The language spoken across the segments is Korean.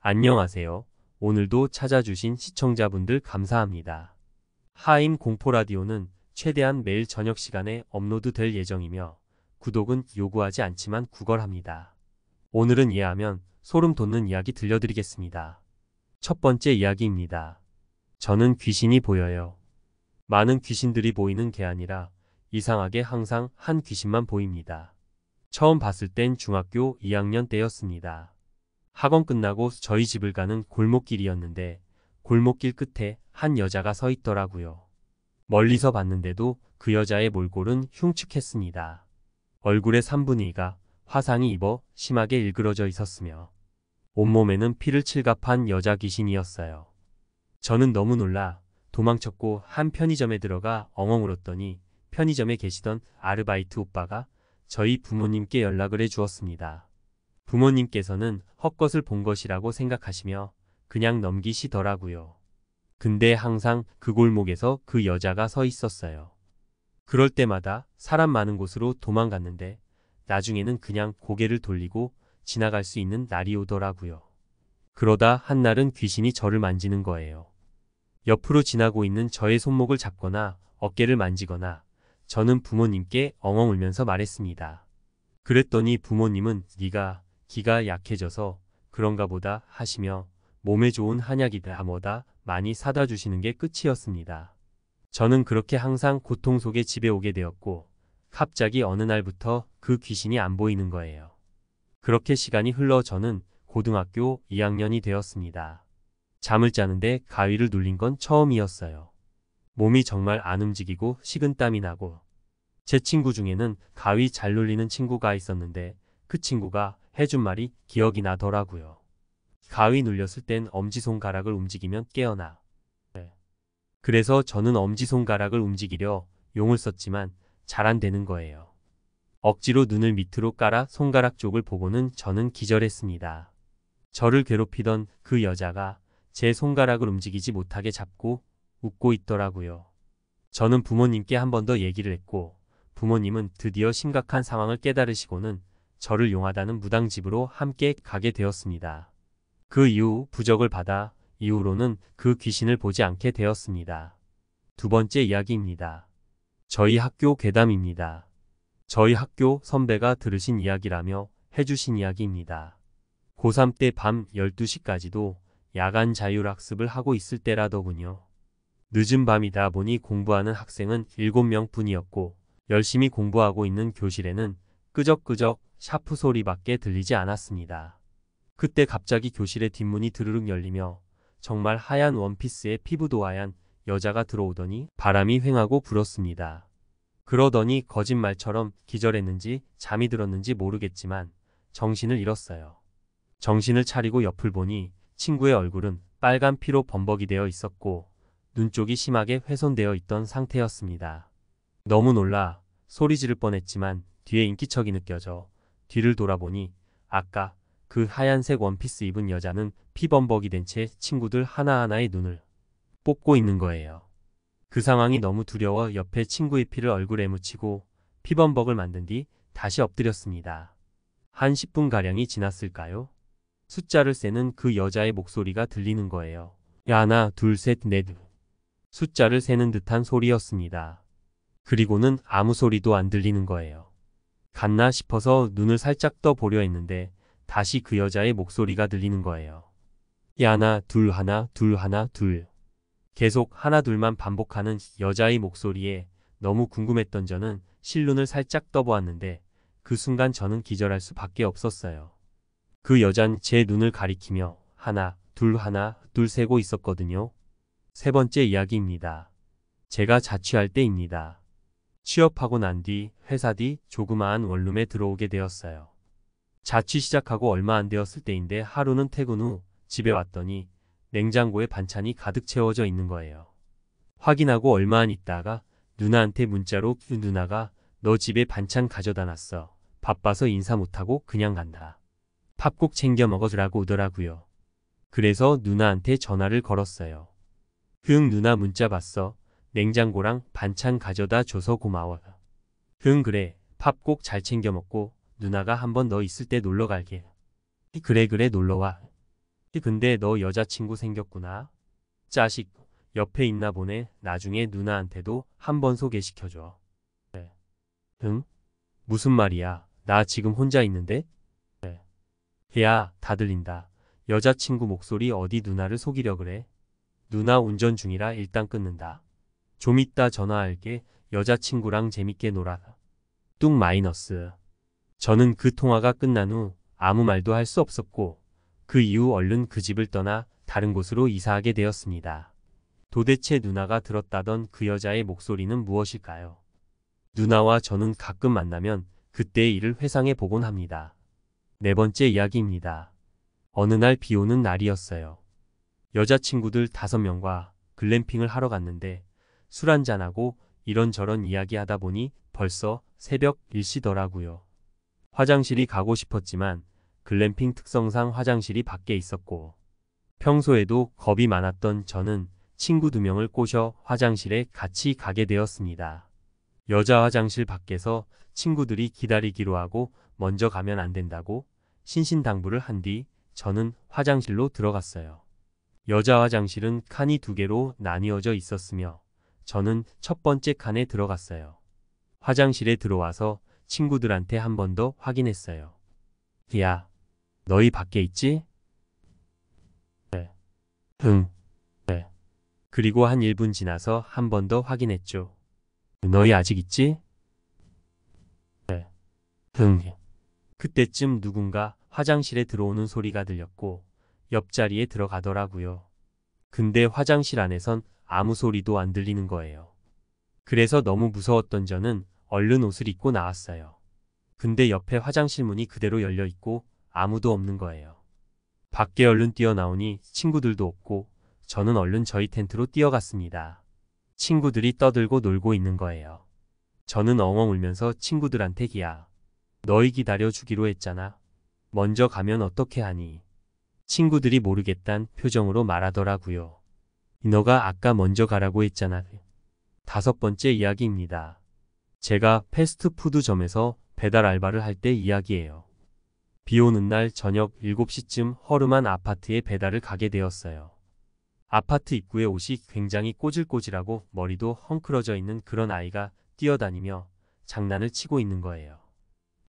안녕하세요. 오늘도 찾아주신 시청자분들 감사합니다. 하임 공포라디오는 최대한 매일 저녁 시간에 업로드 될 예정이며 구독은 요구하지 않지만 구걸합니다. 오늘은 이해하면 소름 돋는 이야기 들려드리겠습니다. 첫 번째 이야기입니다. 저는 귀신이 보여요. 많은 귀신들이 보이는 게 아니라 이상하게 항상 한 귀신만 보입니다. 처음 봤을 땐 중학교 2학년 때였습니다. 학원 끝나고 저희 집을 가는 골목길이었는데 골목길 끝에 한 여자가 서 있더라고요. 멀리서 봤는데도 그 여자의 몰골은 흉측했습니다. 얼굴의 3분의 2가 화상이 입어 심하게 일그러져 있었으며 온몸에는 피를 칠갑한 여자 귀신이었어요. 저는 너무 놀라 도망쳤고 한 편의점에 들어가 엉엉 울었더니 편의점에 계시던 아르바이트 오빠가 저희 부모님께 연락을 해주었습니다. 부모님께서는 헛것을 본 것이라고 생각하시며 그냥 넘기시더라고요. 근데 항상 그 골목에서 그 여자가 서 있었어요. 그럴 때마다 사람 많은 곳으로 도망갔는데 나중에는 그냥 고개를 돌리고 지나갈 수 있는 날이 오더라고요. 그러다 한날은 귀신이 저를 만지는 거예요. 옆으로 지나고 있는 저의 손목을 잡거나 어깨를 만지거나 저는 부모님께 엉엉 울면서 말했습니다. 그랬더니 부모님은 네가 기가 약해져서 그런가 보다 하시며 몸에 좋은 한약이다 뭐다 많이 사다 주시는 게 끝이었습니다. 저는 그렇게 항상 고통 속에 집에 오게 되었고 갑자기 어느 날부터 그 귀신이 안 보이는 거예요. 그렇게 시간이 흘러 저는 고등학교 2학년이 되었습니다. 잠을 자는데 가위를 눌린 건 처음이었어요. 몸이 정말 안 움직이고 식은땀이 나고 제 친구 중에는 가위 잘 눌리는 친구가 있었는데 그 친구가 해준 말이 기억이 나더라고요. 가위 눌렸을 땐 엄지손가락을 움직이면 깨어나. 그래서 저는 엄지손가락을 움직이려 용을 썼지만 잘 안 되는 거예요. 억지로 눈을 밑으로 깔아 손가락 쪽을 보고는 저는 기절했습니다. 저를 괴롭히던 그 여자가 제 손가락을 움직이지 못하게 잡고 웃고 있더라고요. 저는 부모님께 한 번 더 얘기를 했고 부모님은 드디어 심각한 상황을 깨달으시고는 저를 용하다는 무당집으로 함께 가게 되었습니다. 그 이후 부적을 받아 이후로는 그 귀신을 보지 않게 되었습니다. 두 번째 이야기입니다. 저희 학교 괴담입니다. 저희 학교 선배가 들으신 이야기라며 해주신 이야기입니다. 고3 때 밤 12시까지도 야간 자율학습을 하고 있을 때라더군요. 늦은 밤이다 보니 공부하는 학생은 7명 뿐이었고 열심히 공부하고 있는 교실에는 끄적끄적 샤프 소리밖에 들리지 않았습니다. 그때 갑자기 교실의 뒷문이 드르륵 열리며 정말 하얀 원피스에 피부도 하얀 여자가 들어오더니 바람이 휑하고 불었습니다. 그러더니 거짓말처럼 기절했는지 잠이 들었는지 모르겠지만 정신을 잃었어요. 정신을 차리고 옆을 보니 친구의 얼굴은 빨간 피로 범벅이 되어 있었고 눈 쪽이 심하게 훼손되어 있던 상태였습니다. 너무 놀라 소리 지를 뻔했지만 뒤에 인기척이 느껴져 뒤를 돌아보니 아까 그 하얀색 원피스 입은 여자는 피범벅이 된 채 친구들 하나하나의 눈을 뽑고 있는 거예요. 그 상황이 너무 두려워 옆에 친구의 피를 얼굴에 묻히고 피범벅을 만든 뒤 다시 엎드렸습니다. 한 10분가량이 지났을까요? 숫자를 세는 그 여자의 목소리가 들리는 거예요. 하나, 둘, 셋, 넷. 숫자를 세는 듯한 소리였습니다. 그리고는 아무 소리도 안 들리는 거예요. 갔나 싶어서 눈을 살짝 떠보려 했는데 다시 그 여자의 목소리가 들리는 거예요. 하나, 둘, 하나, 둘, 하나, 둘. 계속 하나, 둘만 반복하는 여자의 목소리에 너무 궁금했던 저는 실눈을 살짝 떠보았는데 그 순간 저는 기절할 수밖에 없었어요. 그 여잔 제 눈을 가리키며 하나, 둘 세고 있었거든요. 세 번째 이야기입니다. 제가 자취할 때입니다. 취업하고 난 뒤 회사 뒤 조그마한 원룸에 들어오게 되었어요. 자취 시작하고 얼마 안 되었을 때인데 하루는 퇴근 후 집에 왔더니 냉장고에 반찬이 가득 채워져 있는 거예요. 확인하고 얼마 안 있다가 누나한테 문자로 누나가 너 집에 반찬 가져다 놨어. 바빠서 인사 못하고 그냥 간다. 밥 꼭 챙겨 먹어주라고 오더라고요. 그래서 누나한테 전화를 걸었어요. 응 누나 문자 봤어. 냉장고랑 반찬 가져다 줘서 고마워. 응 그래 밥 꼭 잘 챙겨 먹고 누나가 한번 너 있을 때 놀러 갈게. 그래 놀러와. 근데 너 여자친구 생겼구나. 자식, 옆에 있나 보네. 나중에 누나한테도 한번 소개시켜줘. 네. 응? 무슨 말이야? 나 지금 혼자 있는데? 네. 야, 다 들린다. 여자친구 목소리 어디 누나를 속이려 그래? 누나 운전 중이라 일단 끊는다. 좀 이따 전화할게. 여자친구랑 재밌게 놀아. 뚱 마이너스. 저는 그 통화가 끝난 후 아무 말도 할 수 없었고 그 이후 얼른 그 집을 떠나 다른 곳으로 이사하게 되었습니다. 도대체 누나가 들었다던 그 여자의 목소리는 무엇일까요? 누나와 저는 가끔 만나면 그때의 일을 회상해 보곤 합니다. 네 번째 이야기입니다. 어느 날 비 오는 날이었어요. 여자친구들 5명과 글램핑을 하러 갔는데 술 한잔하고 이런저런 이야기하다 보니 벌써 새벽 1시더라고요. 화장실이 가고 싶었지만 글램핑 특성상 화장실이 밖에 있었고 평소에도 겁이 많았던 저는 친구 2명을 꼬셔 화장실에 같이 가게 되었습니다. 여자 화장실 밖에서 친구들이 기다리기로 하고 먼저 가면 안 된다고 신신당부를 한 뒤 저는 화장실로 들어갔어요. 여자 화장실은 칸이 2개로 나뉘어져 있었으며 저는 첫 번째 칸에 들어갔어요. 화장실에 들어와서 친구들한테 한 번 더 확인했어요. 야, 너희 밖에 있지? 네. 응. 네. 그리고 한 1분 지나서 한 번 더 확인했죠. 너희 아직 있지? 네. 응. 그때쯤 누군가 화장실에 들어오는 소리가 들렸고 옆자리에 들어가더라고요. 근데 화장실 안에선 아무 소리도 안 들리는 거예요. 그래서 너무 무서웠던 저는 얼른 옷을 입고 나왔어요. 근데 옆에 화장실 문이 그대로 열려 있고 아무도 없는 거예요. 밖에 얼른 뛰어나오니 친구들도 없고 저는 얼른 저희 텐트로 뛰어갔습니다. 친구들이 떠들고 놀고 있는 거예요. 저는 엉엉 울면서 친구들한테 야, 너희 기다려 주기로 했잖아. 먼저 가면 어떻게 하니? 친구들이 모르겠단 표정으로 말하더라고요. 너가 아까 먼저 가라고 했잖아. 5번째 이야기입니다. 제가 패스트푸드점에서 배달 알바를 할 때 이야기예요. 비 오는 날 저녁 7시쯤 허름한 아파트에 배달을 가게 되었어요. 아파트 입구에 옷이 굉장히 꼬질꼬질하고 머리도 헝클어져 있는 그런 아이가 뛰어다니며 장난을 치고 있는 거예요.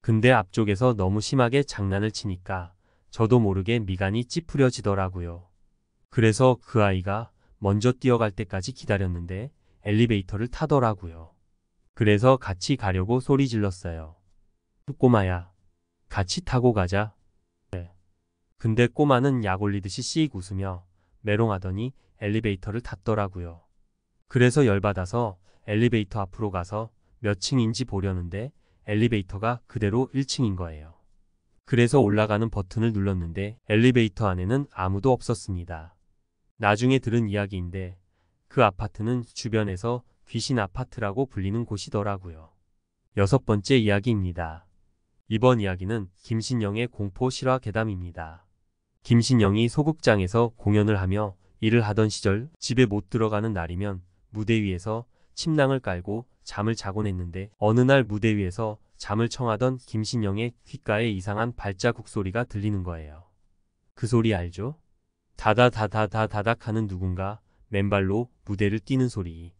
근데 앞쪽에서 너무 심하게 장난을 치니까 저도 모르게 미간이 찌푸려지더라고요. 그래서 그 아이가 먼저 뛰어갈 때까지 기다렸는데 엘리베이터를 타더라고요. 그래서 같이 가려고 소리 질렀어요. 꼬마야, 같이 타고 가자. 네. 근데 꼬마는 약 올리듯이 씩 웃으며 메롱하더니 엘리베이터를 탔더라고요. 그래서 열받아서 엘리베이터 앞으로 가서 몇 층인지 보려는데 엘리베이터가 그대로 1층인 거예요. 그래서 올라가는 버튼을 눌렀는데 엘리베이터 안에는 아무도 없었습니다. 나중에 들은 이야기인데 그 아파트는 주변에서 귀신 아파트라고 불리는 곳이더라고요. 6번째 이야기입니다. 이번 이야기는 김신영의 공포 실화 괴담입니다. 김신영이 소극장에서 공연을 하며 일을 하던 시절 집에 못 들어가는 날이면 무대 위에서 침낭을 깔고 잠을 자곤 했는데 어느 날 무대 위에서 잠을 청하던 김신영의 귓가에 이상한 발자국 소리가 들리는 거예요. 그 소리 알죠? 다다다다다다닥 하는 누군가 맨발로 무대를 뛰는 소리.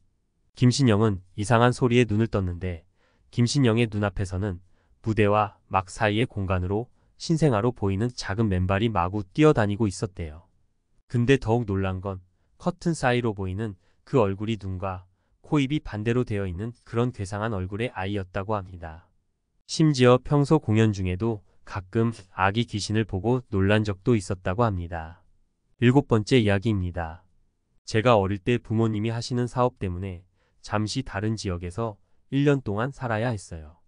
김신영은 이상한 소리에 눈을 떴는데 김신영의 눈앞에서는 무대와 막 사이의 공간으로 신생아로 보이는 작은 맨발이 마구 뛰어다니고 있었대요. 근데 더욱 놀란 건 커튼 사이로 보이는 그 얼굴이 눈과 코, 입이 반대로 되어 있는 그런 괴상한 얼굴의 아이였다고 합니다. 심지어 평소 공연 중에도 가끔 아기 귀신을 보고 놀란 적도 있었다고 합니다. 7번째 이야기입니다. 제가 어릴 때 부모님이 하시는 사업 때문에 잠시 다른 지역에서 1년 동안 살아야 했어요.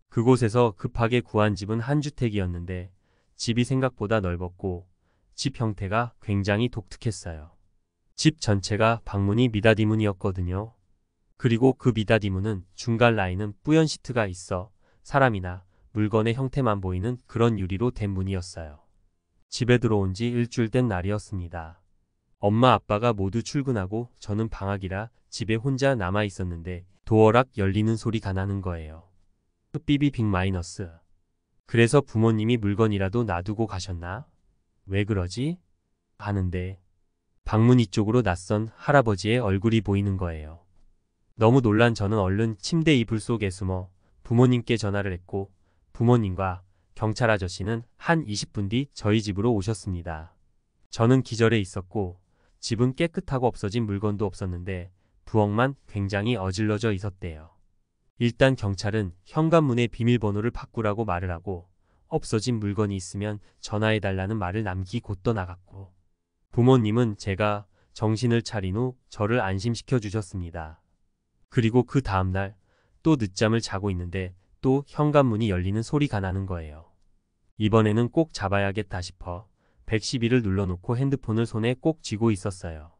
그곳에서 급하게 구한 집은 한 주택이었는데 집이 생각보다 넓었고 집 형태가 굉장히 독특했어요. 집 전체가 방문이 미닫이문이었거든요. 그리고 그 미닫이문은 중간 라인은 뿌연 시트가 있어 사람이나 물건의 형태만 보이는 그런 유리로 된 문이었어요. 집에 들어온 지 일주일 된 날이었습니다. 엄마 아빠가 모두 출근하고 저는 방학이라 집에 혼자 남아 있었는데 도어락 열리는 소리가 나는 거예요. 삐비 빅 마이너스. 그래서 부모님이 물건이라도 놔두고 가셨나? 왜 그러지? 하는데 방문 이쪽으로 낯선 할아버지의 얼굴이 보이는 거예요. 너무 놀란 저는 얼른 침대 이불 속에 숨어 부모님께 전화를 했고 부모님과 경찰 아저씨는 한 20분 뒤 저희 집으로 오셨습니다. 저는 기절해 있었고 집은 깨끗하고 없어진 물건도 없었는데 부엌만 굉장히 어질러져 있었대요. 일단 경찰은 현관문의 비밀번호를 바꾸라고 말을 하고 없어진 물건이 있으면 전화해달라는 말을 남기고 떠나갔고 부모님은 제가 정신을 차린 후 저를 안심시켜 주셨습니다. 그리고 그 다음날 또 늦잠을 자고 있는데 또 현관문이 열리는 소리가 나는 거예요. 이번에는 꼭 잡아야겠다 싶어 112를 눌러놓고 핸드폰을 손에 꼭 쥐고 있었어요.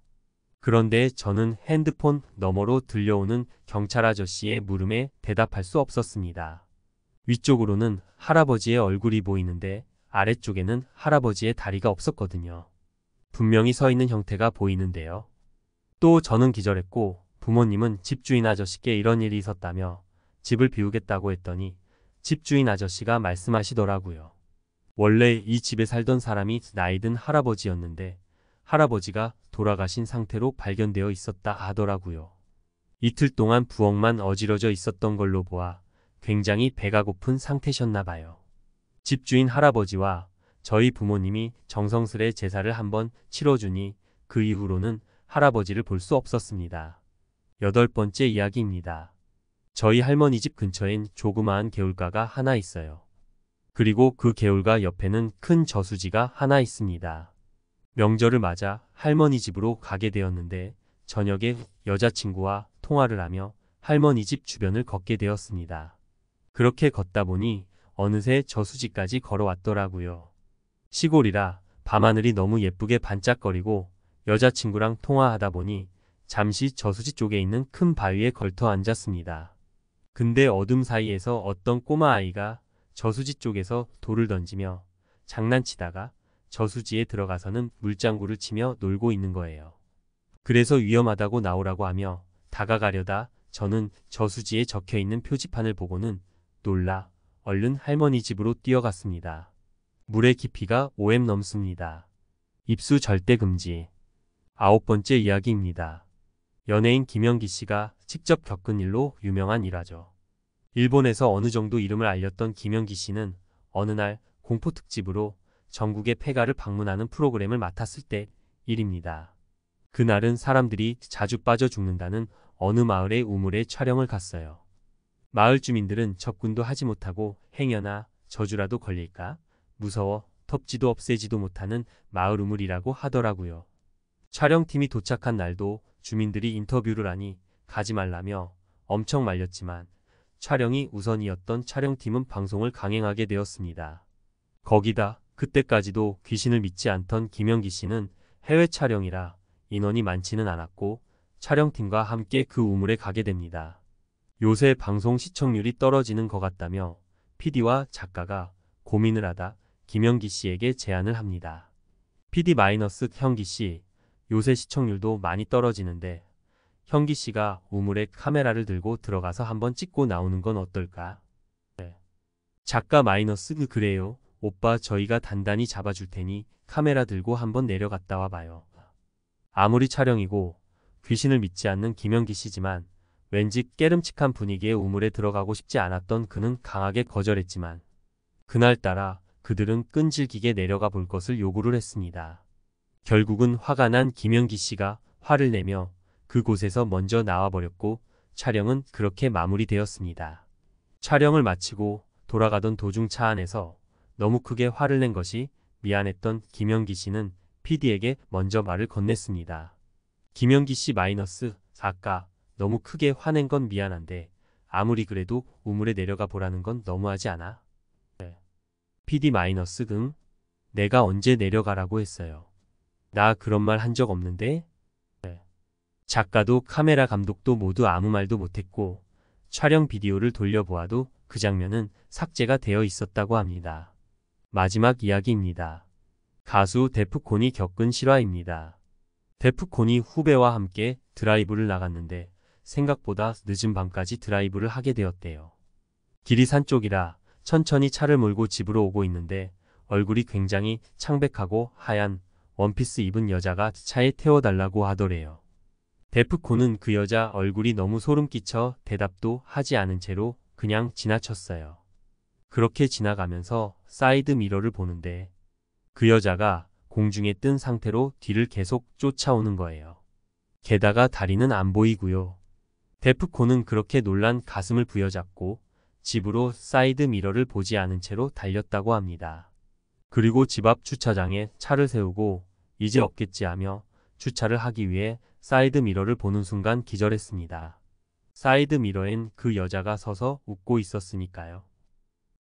그런데 저는 핸드폰 너머로 들려오는 경찰 아저씨의 물음에 대답할 수 없었습니다. 위쪽으로는 할아버지의 얼굴이 보이는데 아래쪽에는 할아버지의 다리가 없었거든요. 분명히 서 있는 형태가 보이는데요. 또 저는 기절했고 부모님은 집주인 아저씨께 이런 일이 있었다며 집을 비우겠다고 했더니 집주인 아저씨가 말씀하시더라고요. 원래 이 집에 살던 사람이 나이든 할아버지였는데 할아버지가 돌아가신 상태로 발견되어 있었다 하더라고요. 이틀 동안 부엌만 어지러져 있었던 걸로 보아 굉장히 배가 고픈 상태셨나 봐요. 집주인 할아버지와 저희 부모님이 정성스레 제사를 한번 치러주니 그 이후로는 할아버지를 볼 수 없었습니다. 8번째 이야기입니다. 저희 할머니 집 근처엔 조그마한 개울가가 하나 있어요. 그리고 그 개울가 옆에는 큰 저수지가 하나 있습니다. 명절을 맞아 할머니 집으로 가게 되었는데 저녁에 여자친구와 통화를 하며 할머니 집 주변을 걷게 되었습니다. 그렇게 걷다 보니 어느새 저수지까지 걸어왔더라고요. 시골이라 밤하늘이 너무 예쁘게 반짝거리고 여자친구랑 통화하다 보니 잠시 저수지 쪽에 있는 큰 바위에 걸터 앉았습니다. 근데 어둠 사이에서 어떤 꼬마아이가 저수지 쪽에서 돌을 던지며 장난치다가 저수지에 들어가서는 물장구를 치며 놀고 있는 거예요. 그래서 위험하다고 나오라고 하며 다가가려다 저는 저수지에 적혀있는 표지판을 보고는 놀라 얼른 할머니 집으로 뛰어갔습니다. 물의 깊이가 5m 넘습니다. 입수 절대 금지. 9번째 이야기입니다. 연예인 김연기 씨가 직접 겪은 일로 유명한 일화죠. 일본에서 어느 정도 이름을 알렸던 김연기 씨는 어느 날 공포 특집으로 전국의 폐가를 방문하는 프로그램을 맡았을 때 일입니다. 그날은 사람들이 자주 빠져 죽는다는 어느 마을의 우물에 촬영을 갔어요. 마을 주민들은 접근도 하지 못하고 행여나 저주라도 걸릴까 무서워 덮지도 없애지도 못하는 마을 우물이라고 하더라고요. 촬영팀이 도착한 날도 주민들이 인터뷰를 하니 가지 말라며 엄청 말렸지만 촬영이 우선이었던 촬영팀은 방송을 강행하게 되었습니다. 거기다 그때까지도 귀신을 믿지 않던 김연기 씨는 해외 촬영이라 인원이 많지는 않았고 촬영팀과 함께 그 우물에 가게 됩니다. 요새 방송 시청률이 떨어지는 것 같다며 PD와 작가가 고민을 하다 김연기 씨에게 제안을 합니다. PD- 현기 씨, 요새 시청률도 많이 떨어지는데 현기 씨가 우물에 카메라를 들고 들어가서 한번 찍고 나오는 건 어떨까? 네. 작가 - 그래요. 오빠 저희가 단단히 잡아줄 테니 카메라 들고 한번 내려갔다 와봐요. 아무리 촬영이고 귀신을 믿지 않는 김연기 씨지만 왠지 깨름칙한 분위기의 우물에 들어가고 싶지 않았던 그는 강하게 거절했지만 그날따라 그들은 끈질기게 내려가 볼 것을 요구를 했습니다. 결국은 화가 난 김연기 씨가 화를 내며 그곳에서 먼저 나와버렸고 촬영은 그렇게 마무리되었습니다. 촬영을 마치고 돌아가던 도중 차 안에서 너무 크게 화를 낸 것이 미안했던 김연기 씨는 PD에게 먼저 말을 건넸습니다. 김연기 씨 - 아까 너무 크게 화낸 건 미안한데 아무리 그래도 우물에 내려가 보라는 건 너무하지 않아? PD- 응? 내가 언제 내려가라고 했어요. 나 그런 말 한 적 없는데? 작가도 카메라 감독도 모두 아무 말도 못했고 촬영 비디오를 돌려보아도 그 장면은 삭제가 되어 있었다고 합니다. 마지막 이야기입니다. 가수 데프콘이 겪은 실화입니다. 데프콘이 후배와 함께 드라이브를 나갔는데 생각보다 늦은 밤까지 드라이브를 하게 되었대요. 길이 산 쪽이라 천천히 차를 몰고 집으로 오고 있는데 얼굴이 굉장히 창백하고 하얀 원피스 입은 여자가 차에 태워달라고 하더래요. 데프콘은 그 여자 얼굴이 너무 소름 끼쳐 대답도 하지 않은 채로 그냥 지나쳤어요. 그렇게 지나가면서 사이드 미러를 보는데 그 여자가 공중에 뜬 상태로 뒤를 계속 쫓아오는 거예요. 게다가 다리는 안 보이고요. 데프콘은 그렇게 놀란 가슴을 부여잡고 집으로 사이드 미러를 보지 않은 채로 달렸다고 합니다. 그리고 집 앞 주차장에 차를 세우고 이제 없겠지 하며 주차를 하기 위해 사이드 미러를 보는 순간 기절했습니다. 사이드 미러엔 그 여자가 서서 웃고 있었으니까요.